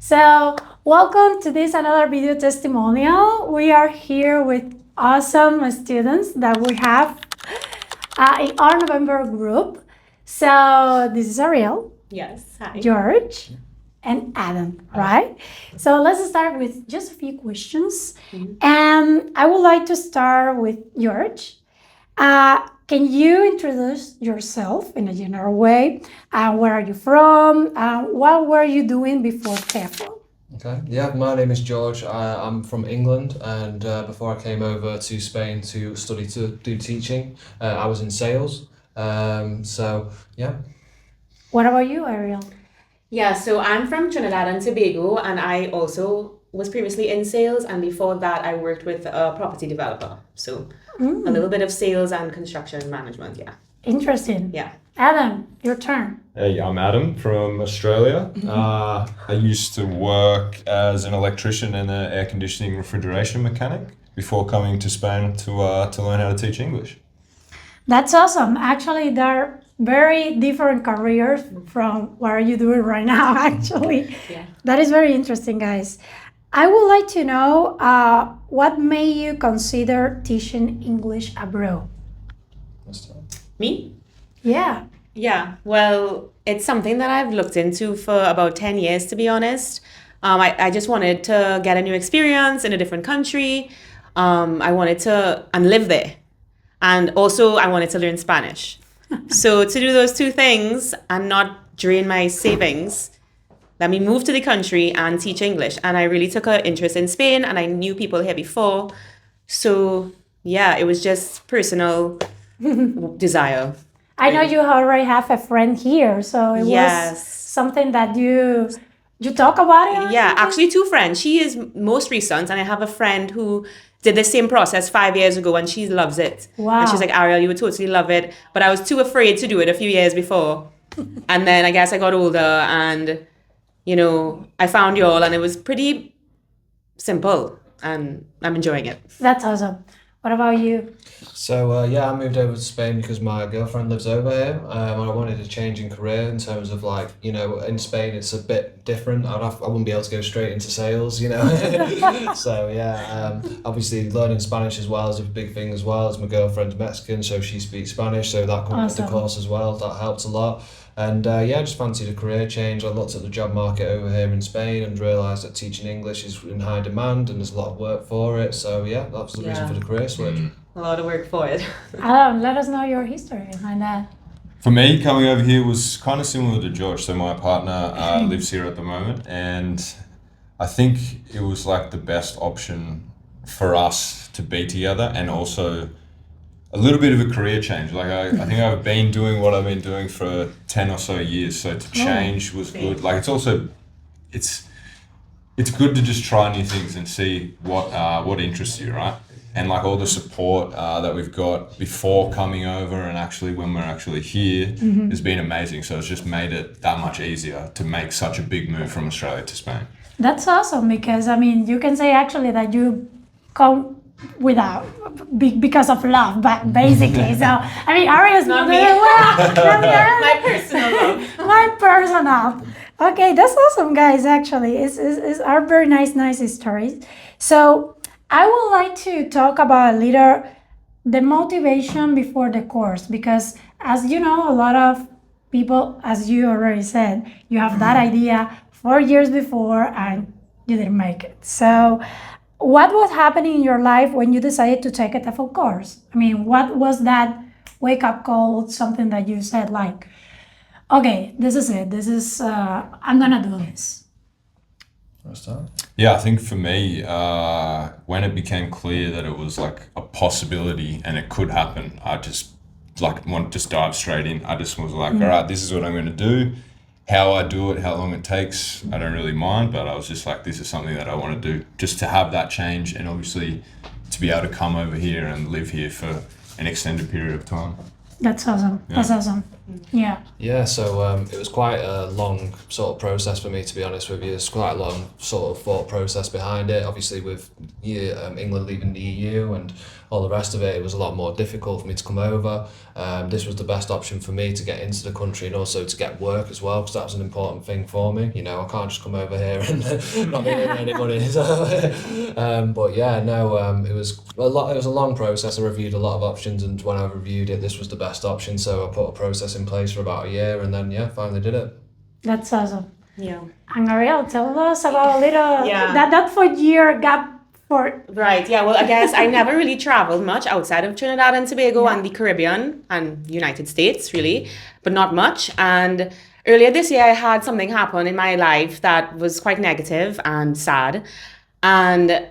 So, welcome to this another video testimonial. We are here with awesome students that we have in our November group. So, this is Ariel. Yes, hi. George and Adam, right? So let's start with just a few questions. And I would like to start with George. Can you introduce yourself in a general way? Where are you from? What were you doing before TEFL? Okay, yeah, my name is George. I'm from England, and before I came over to Spain to study to do teaching, I was in sales. So, yeah. What about you, Ariel? Yeah, so I'm from Trinidad and Tobago, and I also was previously in sales, and before that I worked with a property developer. So a little bit of sales and construction management, yeah. Interesting. Yeah. Adam, your turn. Hey, I'm Adam from Australia. I used to work as an electrician and an air conditioning refrigeration mechanic before coming to Spain to learn how to teach English. That's awesome. Actually, they're very different careers from what are you doing right now, actually. Yeah. That is very interesting, guys. I would like to know what made you consider teaching English abroad? Me? Yeah. Yeah, well, it's something that I've looked into for about 10 years, to be honest. I just wanted to get a new experience in a different country. I wanted to and live there. And also, I wanted to learn Spanish. So to do those two things and not drain my savings, let me move to the country and teach English. And I really took an interest in Spain, and I knew people here before. So yeah, it was just personal desire. I know you already have a friend here, so it was Yes. something that you talk about it? Or Yeah, something? actually two friends. She is most recent, and I have a friend who did the same process 5 years ago, and she loves it. Wow. And she's like, Ariel, you would totally love it. But I was too afraid to do it a few years before. And then I guess I got older, and, I found you all, and it was pretty simple, and I'm enjoying it. That's awesome. What about you? So, yeah, I moved over to Spain because my girlfriend lives over here. And I wanted a change in career in terms of in Spain it's a bit different. I wouldn't be able to go straight into sales, So, yeah, obviously learning Spanish as well is a big thing as well. As my girlfriend's Mexican, so she speaks Spanish, so that comes with the course as well. That helps a lot. And yeah, I just fancied a career change. I looked at the job market over here in Spain and realised that teaching English is in high demand and there's a lot of work for it. So yeah, that was the reason for the career switch. A lot of work for it. Let us know your history behind that. For me, coming over here was kind of similar to George. So my partner lives here at the moment, and I think it was like the best option for us to be together, and also a little bit of a career change. Like I think I've been doing what I've been doing for 10 or so years. So to change was good. Like it's good to just try new things and see what interests you, right? And like all the support that we've got before coming over and actually when we're actually here has been amazing. So it's just made it that much easier to make such a big move from Australia to Spain. That's awesome because, you can say actually that you come because of love, but basically. So, Ariel's Not me. My personal love. My personal. Okay, that's awesome, guys, actually. It's are very nice stories. So, I would like to talk about a little the motivation before the course because, as you know, a lot of people, as you already said, you have that idea 4 years before and you didn't make it. So, what was happening in your life when you decided to take a TEFL course? What was that wake-up call, something that you said like, okay, this is it, I'm gonna do this? Yeah, I think for me, when it became clear that it was like a possibility and it could happen, I just wanted to just dive straight in. I just was like, all right, this is what I'm going to do. How I do it, how long it takes, I don't really mind, but I was just like, this is something that I want to do, just to have that change and obviously to be able to come over here and live here for an extended period of time. That's awesome. Yeah. That's awesome. Yeah. Yeah, so it was quite a long sort of process for me, to be honest with you. There's quite a long sort of thought process behind it. Obviously, with England leaving the EU and all the rest of it, it was a lot more difficult for me to come over. This was the best option for me to get into the country and also to get work as well, because that was an important thing for me. You know, I can't just come over here and not be earning any money. So, but yeah, no, it was a lot. It was a long process. I reviewed a lot of options, and when I reviewed it, this was the best option. So I put a process in place for about a year, and then finally did it. That's awesome. Yeah. And Ariel, tell us about a little Yeah. that 4 year gap for. Right, yeah, well, I guess I never really traveled much outside of Trinidad and Tobago Yeah. and the Caribbean and United States, really, but not much. And earlier this year, I had something happen in my life that was quite negative and sad. And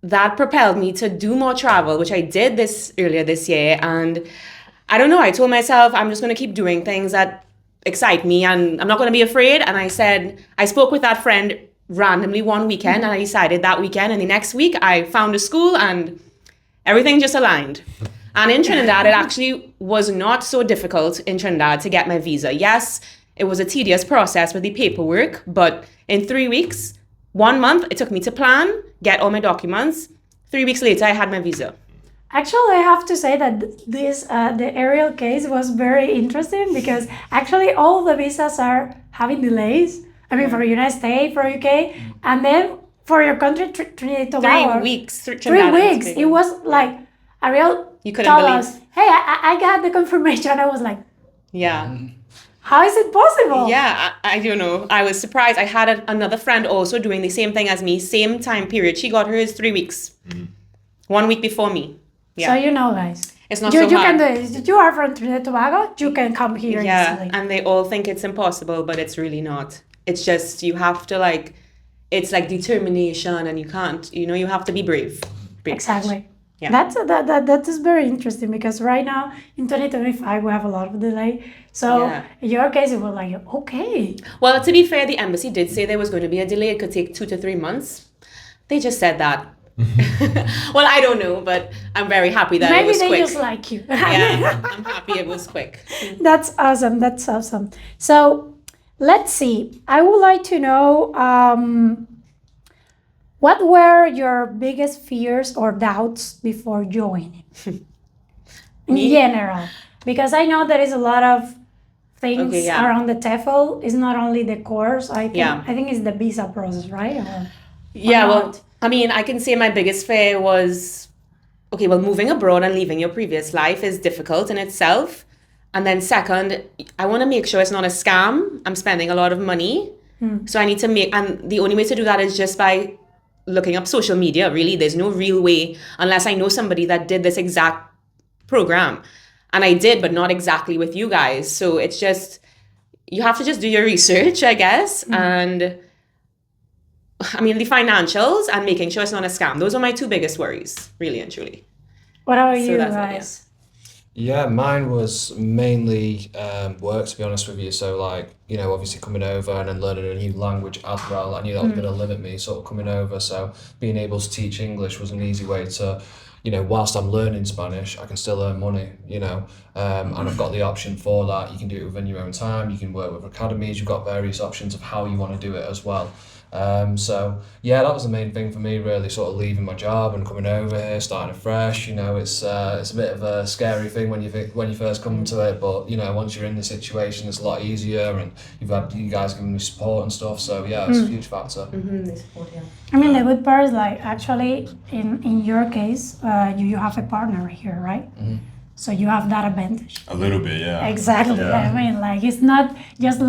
that propelled me to do more travel, which I did earlier this year. And I don't know, I told myself I'm just going to keep doing things that excite me and I'm not going to be afraid. And I spoke with that friend randomly one weekend and I decided that weekend and the next week I found a school and everything just aligned. And in Trinidad, it actually was not so difficult in Trinidad to get my visa. Yes, it was a tedious process with the paperwork, but in 3 weeks, 1 month, it took me to plan, get all my documents. 3 weeks later, I had my visa. Actually, I have to say that the Ariel case was very interesting because actually all the visas are having delays. I mean, for United States, for UK, and then for your country, Trinidad and Tobago. 3 weeks. 3 weeks. It was like Ariel You couldn't told believe. us, "Hey, I got the confirmation." I was like, Yeah. "How is it possible?" Yeah, I don't know. I was surprised. I had another friend also doing the same thing as me, same time period. She got hers 3 weeks. 1 week before me. So Yeah. you know, guys, It's not you so can hard. do it. You are from Trinidad and Tobago. You can come here Yeah, easily. and they all think it's impossible, but it's really not. It's just you have to it's like determination, and you can't. You have to be brave. Pretty much. Exactly. Yeah. That is very interesting because right now in 2025 we have a lot of delay. So Yeah. in your case it was like okay. Well, to be fair, the embassy did say there was going to be a delay. It could take 2 to 3 months. They just said that. Well, I don't know, but I'm very happy that it Maybe was they quick. just like you. Yeah, I'm happy it was quick. That's awesome. That's awesome. So let's see. I would like to know what were your biggest fears or doubts before joining? In Me? general, because I know there is a lot of things Okay, yeah. around the TEFL. It's not only the course. Yeah. I think it's the visa process, right? Yeah, well, not? I mean, I can say my biggest fear was, okay, well, moving abroad and leaving your previous life is difficult in itself. And then second, I want to make sure it's not a scam. I'm spending a lot of money. So I need to and the only way to do that is just by looking up social media, really. There's no real way, unless I know somebody that did this exact program. And I did, but not exactly with you guys. So it's just, you have to just do your research, I guess. And I mean, the financials and making sure it's not a scam. Those are my two biggest worries, really and truly. What about So you that's it, guys? Yeah, mine was mainly work, to be honest with you. So, obviously coming over and then learning a new language as well. I knew that was going to limit me sort of coming over. So, being able to teach English was an easy way to, whilst I'm learning Spanish, I can still earn money, and I've got the option for that. You can do it within your own time. You can work with academies. You've got various options of how you want to do it as well. So yeah, that was the main thing for me, really, sort of leaving my job and coming over here, starting afresh. It's a bit of a scary thing when you first come to it, but once you're in the situation, it's a lot easier, and you've had you guys giving me support and stuff. So yeah, it's a huge factor. They support you. I mean, the good part is actually in your case, you have a partner here, right? So you have that advantage. A little bit, yeah. Exactly. Yeah. I mean, it's not just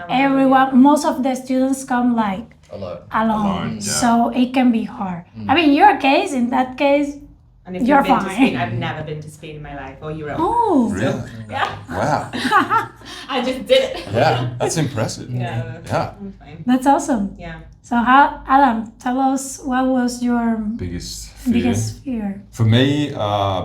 everyone. Most of the students come Alone. alone, Yeah. so it can be hard. I mean, in that case, And if You're you've been to fine. Spain, I've never been to Spain in my life, or Europe. oh, Really? Yeah, Wow. I just did it. Yeah, that's impressive. Yeah. Yeah. I'm fine. that's awesome. Yeah. So, Adam, tell us what was your Biggest fear. biggest fear? For me,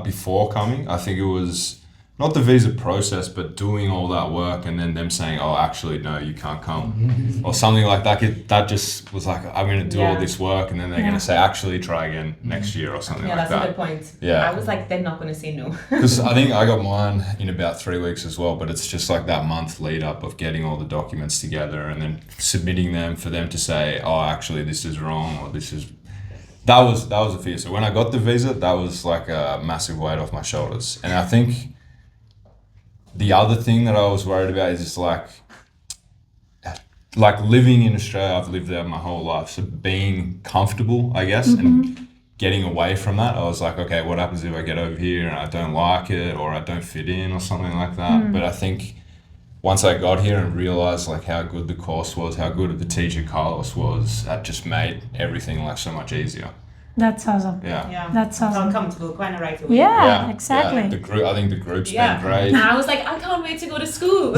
before coming, I think it was not the visa process, but doing all that work and then them saying, oh, actually, no, you can't come or something like that. That just was like, I'm going to do all this work and then they're going to say, actually, try again next year or something like that. Yeah, that's a good point. Yeah. I was like, they're not going to say no. Because I think I got mine in about 3 weeks as well, but it's just like that month lead up of getting all the documents together and then submitting them for them to say, oh, actually, this is wrong or this is... That was a fear. So when I got the visa, that was like a massive weight off my shoulders. And I think the other thing that I was worried about is just like living in Australia, I've lived there my whole life. So being comfortable, I guess, and getting away from that, I was like, okay, what happens if I get over here and I don't like it or I don't fit in or something like that? But I think once I got here and realized like how good the course was, how good the teacher Carlos was, that just made everything like so much easier. That's awesome. Yeah. That's awesome. Felt comfortable kind of right away. Yeah, exactly. Yeah. The group, I think the group's been great. And I was like, I can't wait to go to school.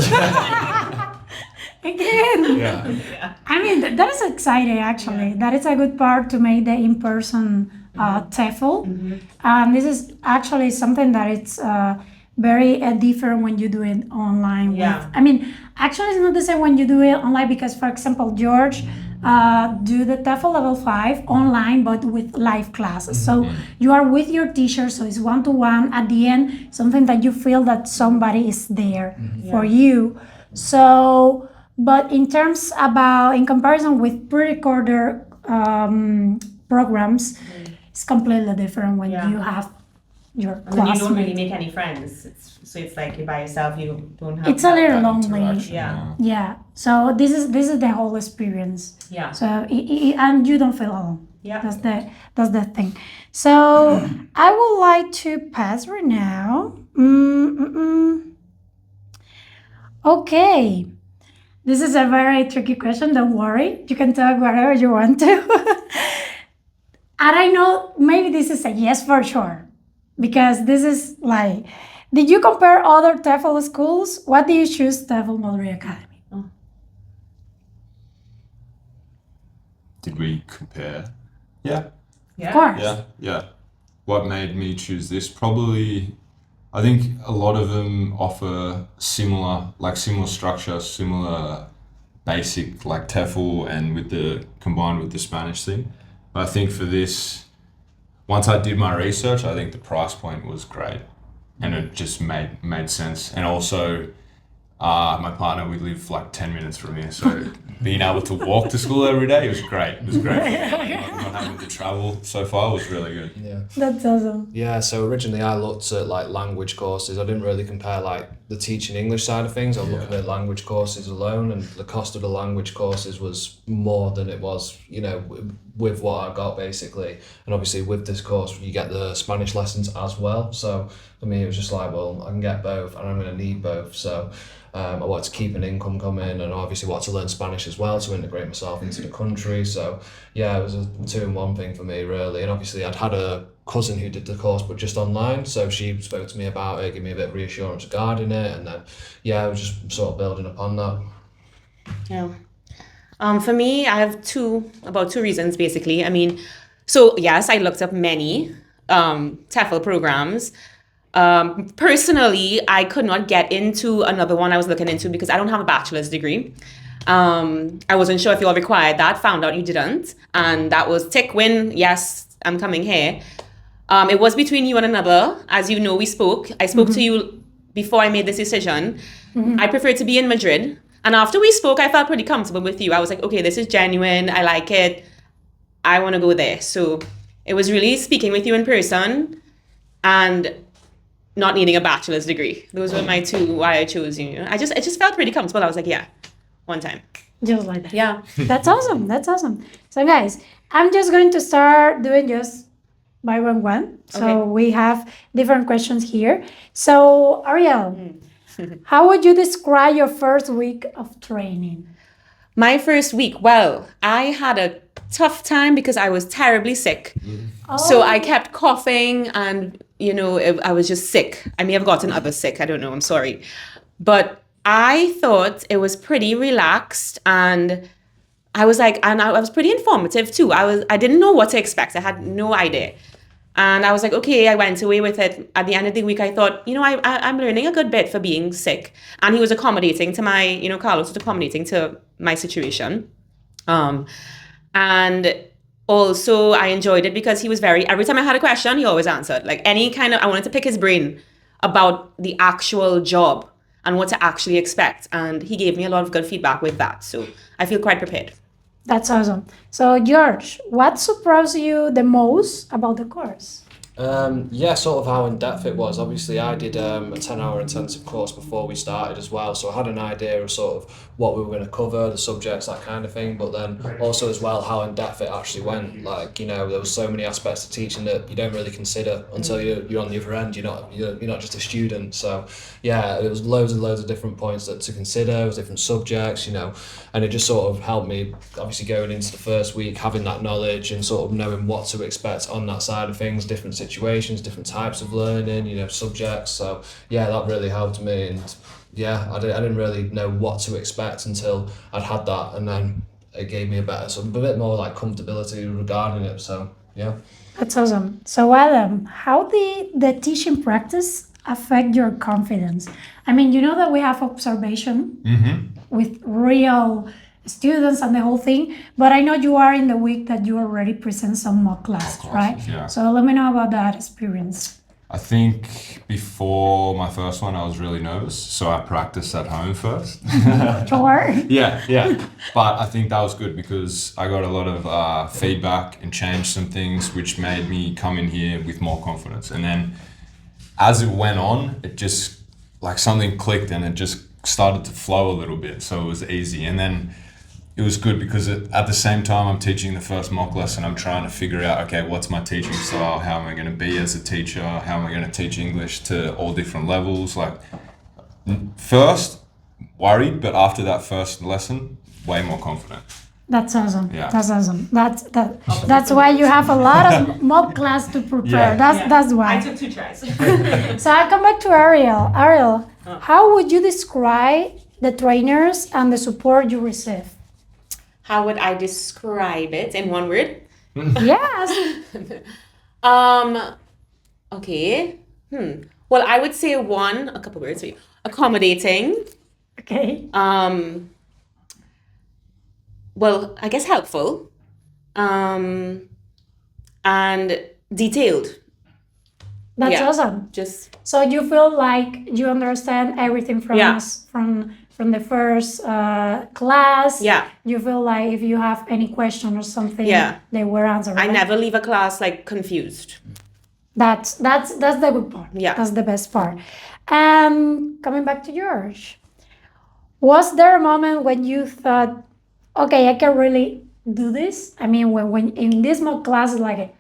Again. Yeah. I mean, that is exciting, actually. That is a good part to make the in-person TEFL. This is actually something that it's very different when you do it online. I mean, actually, it's not the same when you do it online because, for example, George do the TEFL level 5 online, but with live classes. So you are with your teacher, so it's one-to-one. At the end, something that you feel that somebody is there for you. So, but in comparison with pre-recorder programs, it's completely different when you have your And then you don't really classmates. make any friends. It's like you're by yourself. You don't have. It's a little That lonely. interaction, Yeah. So this is the whole experience. Yeah. So and you don't feel alone. Yeah. That's the thing. So I would like to pass right now. Okay. This is a very tricky question. Don't worry. You can talk whatever you want to. And I know maybe this is a yes for sure. Because this is like, did you compare other TEFL schools? What do you choose TEFL Madrid Academy? Did we compare? Yeah. Of course. Yeah. What made me choose this? Probably, I think a lot of them offer similar structure, similar basic like TEFL and combined with the Spanish thing. But I think for this, once I did my research, I think the price point was great and it just made sense. And also, my partner, we live like 10 minutes from here, so being able to walk to school every day was great. It was great. Not having to travel so far was really good. Yeah. That's awesome. Yeah, so originally I looked at like language courses. I didn't really compare like the teaching English side of things. I was looking at language courses alone, and the cost of the language courses was more than it was, with what I got basically. And obviously with this course, you get the Spanish lessons as well. So for me, it was just like, well, I can get both and I'm going to need both. So I wanted to keep an income coming and obviously wanted to learn Spanish as well to integrate myself into the country. So yeah, it was a 2-in-1 thing for me really. And obviously I'd had a cousin who did the course but just online, so she spoke to me about it, gave me a bit of reassurance regarding it, and then I was just sort of building upon that. Yeah. For me, I have about two reasons basically. I mean, so yes, I looked up many TEFL programs. Personally, I could not get into another one I was looking into because I don't have a bachelor's degree. I wasn't sure if you all required that, found out you didn't. And that was tick win, yes, I'm coming here. It was between you and another. As you know, I spoke to you before I made this decision. I prefer to be in Madrid. And after we spoke, I felt pretty comfortable with you. I was like, okay, this is genuine. I like it. I want to go there. So it was really speaking with you in person and not needing a bachelor's degree. Those were my two why I chose you. I just felt pretty comfortable. I was like, yeah, one time. Just like that. Yeah. That's awesome. So guys, I'm just going to start doing just by one. So Okay. we have different questions here. So Ariel, how would you describe your first week of training? My first week, well, I had a tough time because I was terribly sick. So I kept coughing and, I was just sick. I may have gotten others sick. I don't know. I'm sorry. But I thought it was pretty relaxed and I was pretty informative too. I didn't know what to expect. I had no idea. And I was like, okay, I went away with it. At the end of the week, I thought, I'm learning a good bit for being sick. And he was accommodating to my, Carlos was accommodating to my situation. And also I enjoyed it because he was every time I had a question, he always answered. Like I wanted to pick his brain about the actual job and what to actually expect. And he gave me a lot of good feedback with that. So I feel quite prepared. That's awesome. So, George, what surprised you the most about the course? Sort of how in depth it was. Obviously, I did a 10-hour intensive course before we started as well, so I had an idea of sort of what we were going to cover, the subjects, that kind of thing. But then also as well how in depth it actually went. Like there was so many aspects to teaching that you don't really consider until you're on the other end. You're not just a student. So yeah, there was loads and loads of different points to consider. It was different subjects, and it just sort of helped me. Obviously, going into the first week, having that knowledge and sort of knowing what to expect on that side of things, different situations, different types of learning, subjects. So yeah, that really helped me. And yeah, I didn't really know what to expect until I'd had that, and then it gave me a bit more like comfortability regarding it. So yeah. That's awesome. So, Adam, how did the teaching practice affect your confidence? I mean, you know that we have observation with real students and the whole thing, but I know you are in the week that you already present some mock classes, right? Yeah. So let me know about that experience. I think before my first one, I was really nervous, so I practiced at home first. Sure. Yeah. But I think that was good because I got a lot of feedback and changed some things, which made me come in here with more confidence. And then as it went on, it just like something clicked and it just started to flow a little bit. So it was easy. And then it was good because at the same time I'm teaching the first mock lesson, I'm trying to figure out, okay, what's my teaching style? How am I going to be as a teacher? How am I going to teach English to all different levels? Like first worried, but after that first lesson, way more confident. That's awesome. Yeah. That's awesome. That's why you have a lot of mock class to prepare. Yeah. That's why. I took 2 tries. So I come back to Ariel. Ariel, how would you describe the trainers and the support you receive? How would I describe it in one word? Yes. Okay. Well, I would say a couple words for you. Accommodating. Okay. Well, I guess helpful. And detailed. That's Yeah. awesome. Just So you feel like you understand everything from Yeah. us, from the first class. Yeah. You feel like if you have any question or something, Yeah. they were answered. I right? never leave a class confused. That's the good part. Yeah. That's the best part. And coming back to George, was there a moment when you thought, okay, I can really do this? I mean, when in this mock class, like,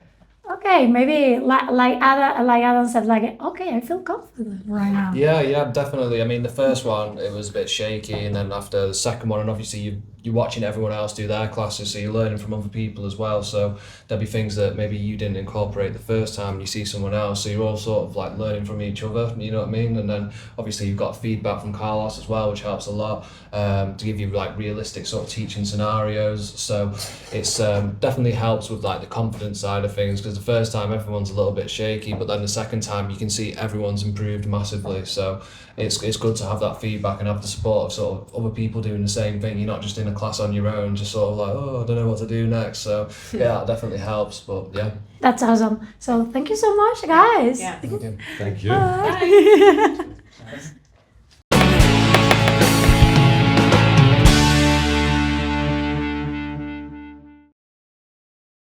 okay, maybe like Adam said, like, okay, I feel confident right now. Yeah, definitely. I mean, the first one, it was a bit shaky, and then after the second one, and obviously you're watching everyone else do their classes, so you're learning from other people as well. So there'll be things that maybe you didn't incorporate the first time, and you see someone else, so you're all sort of like learning from each other, you know what I mean? And then obviously you've got feedback from Carlos as well, which helps a lot, to give you like realistic sort of teaching scenarios. So it's definitely helps with like the confidence side of things, because the first time everyone's a little bit shaky, but then the second time you can see everyone's improved massively. So it's good to have that feedback and have the support of sort of other people doing the same thing. You're not just in a class on your own, just sort of like, oh, I don't know what to do next. So yeah, that definitely helps. But yeah. That's awesome. So thank you so much, guys. Yeah. Okay. Thank you. Bye.